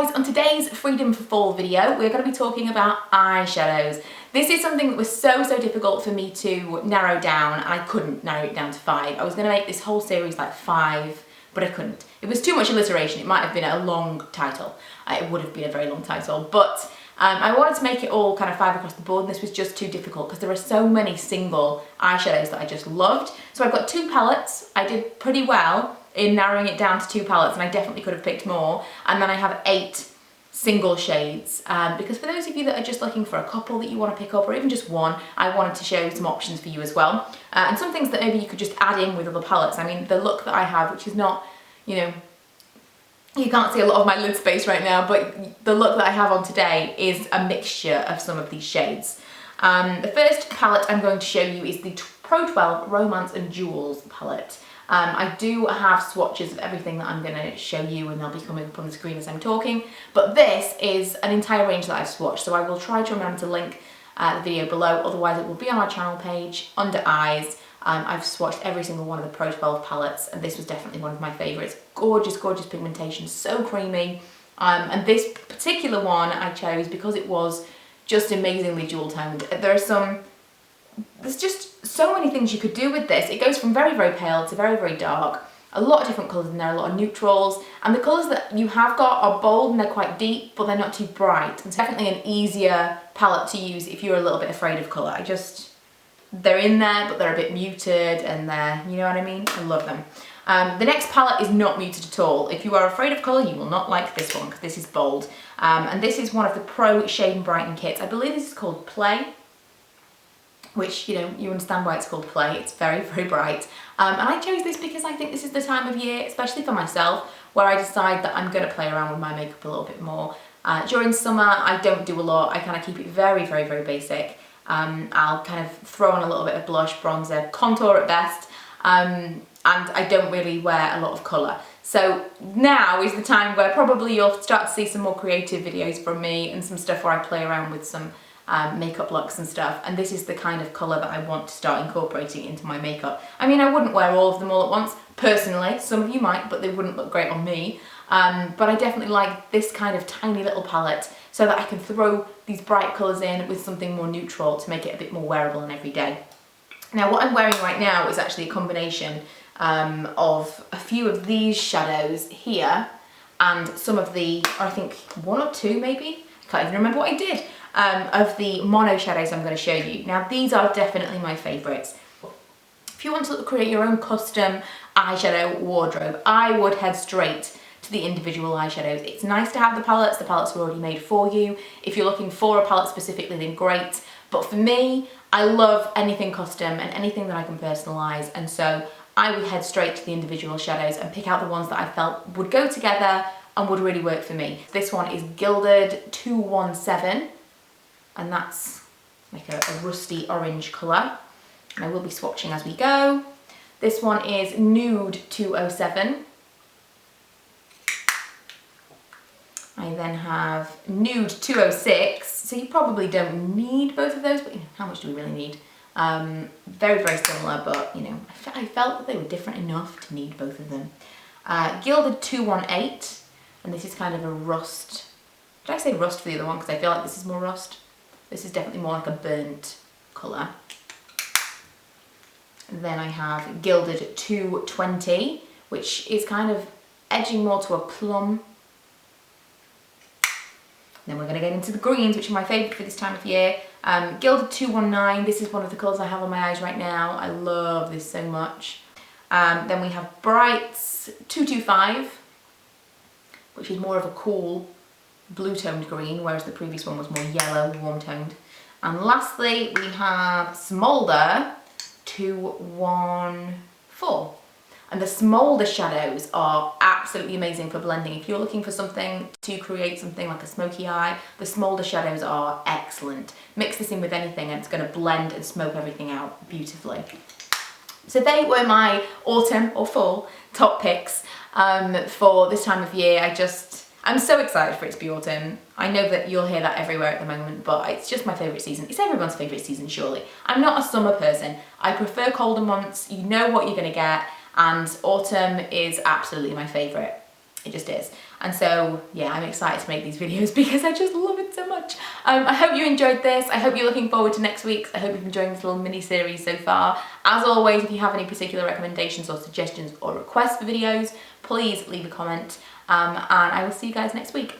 guys, on today's Freedom for Fall video, we're going to be talking about eyeshadows. This is something that was so difficult for me to narrow down, and I couldn't narrow it down to 5. I was going to make this whole series like 5, but I couldn't. It was too much alliteration. It might have been a long title. It would have been a very long title, but I wanted to make it all kind of 5 across the board, and this was just too difficult because there are so many single eyeshadows that I just loved. So I've got 2 palettes. I did pretty well in narrowing it down to 2 palettes, and I definitely could have picked more. And then I have 8 single shades, because for those of you that are just looking for a couple that you want to pick up, or even just one, I wanted to show some options for you as well, and some things that maybe you could just add in with other palettes. I mean, the look that I have, which is not, you know, you can't see a lot of my lid space right now, but the look that I have on today is a mixture of some of these shades. The first palette I'm going to show you is the Pro 12 Romance and Jewels palette. I do have swatches of everything that I'm going to show you, and they'll be coming up on the screen as I'm talking, but this is an entire range that I've swatched, so I will try to remember to link the video below, otherwise it will be on our channel page under eyes. I've swatched every single one of the Pro 12 palettes, and this was definitely one of my favourites. Gorgeous pigmentation, so creamy, and this particular one I chose because it was just amazingly jewel toned. There's just so many things you could do with this. It goes from very pale to very dark. A lot of different colours in there, a lot of neutrals, and the colours that you have got are bold and they're quite deep, but they're not too bright. And so definitely an easier palette to use if you're a little bit afraid of colour. They're in there, but they're a bit muted, and you know what I mean? I love them. The next palette is not muted at all. If you are afraid of colour, you will not like this one, because this is bold. And this is one of the Pro Shade and Brighten Kits. I believe this is called Play, which, you know, you understand why it's called Play. It's very bright. And I chose this because I think this is the time of year, especially for myself, where I decide that I'm going to play around with my makeup a little bit more. During summer, I don't do a lot. I kind of keep it very basic. I'll kind of throw on a little bit of blush, bronzer, contour at best, and I don't really wear a lot of colour. So now is the time where probably you'll start to see some more creative videos from me and some stuff where I play around with some makeup looks and stuff, and this is the kind of colour that I want to start incorporating into my makeup. I mean, I wouldn't wear all of them all at once, personally. Some of you might, but they wouldn't look great on me. But I definitely like this kind of tiny little palette so that I can throw these bright colours in with something more neutral to make it a bit more wearable and everyday. Now, what I'm wearing right now is actually a combination of a few of these shadows here and some of the, or I think 1 or 2 maybe, I can't even remember what I did, of the mono shadows I'm going to show you. Now, these are definitely my favourites. If you want to create your own custom eyeshadow wardrobe, I would head straight to the individual eyeshadows. It's nice to have the palettes are already made for you. If you're looking for a palette specifically, then great. But for me, I love anything custom and anything that I can personalise, and so I would head straight to the individual shadows and pick out the ones that I felt would go together and would really work for me. This one is Gilded 217, and that's like a rusty orange colour. And I will be swatching as we go. This one is Nude 207. I then have Nude 206. So you probably don't need both of those, but you know, how much do we really need? Very similar, but you know, I felt that they were different enough to need both of them. Gilded 218, and this is kind of a rust. Did I say rust for the other one? Because I feel like this is more rust. This is definitely more like a burnt colour. And then I have Gilded 220, which is kind of edging more to a plum. Then we're going to get into the greens, which are my favourite for this time of year. Gilded 219, this is one of the colours I have on my eyes right now. I love this so much. Then we have Brights 225, which is more of a cool blue toned green, whereas the previous one was more yellow, warm toned. And lastly, we have Smolder 214. And the Smolder shadows are absolutely amazing for blending. If you're looking for something to create something like a smoky eye, the Smolder shadows are excellent. Mix this in with anything and it's going to blend and smoke everything out beautifully. So they were my autumn or fall top picks for this time of year. I'm so excited for it to be autumn. I know that you'll hear that everywhere at the moment, but it's just my favourite season. It's everyone's favourite season, surely. I'm not a summer person. I prefer colder months. You know what you're going to get. And autumn is absolutely my favourite. It just is. And so, yeah, I'm excited to make these videos because I just love it so much. I hope you enjoyed this. I hope you're looking forward to next week's. I hope you've enjoyed this little mini series so far. As always, if you have any particular recommendations or suggestions or requests for videos, please leave a comment. And I will see you guys next week.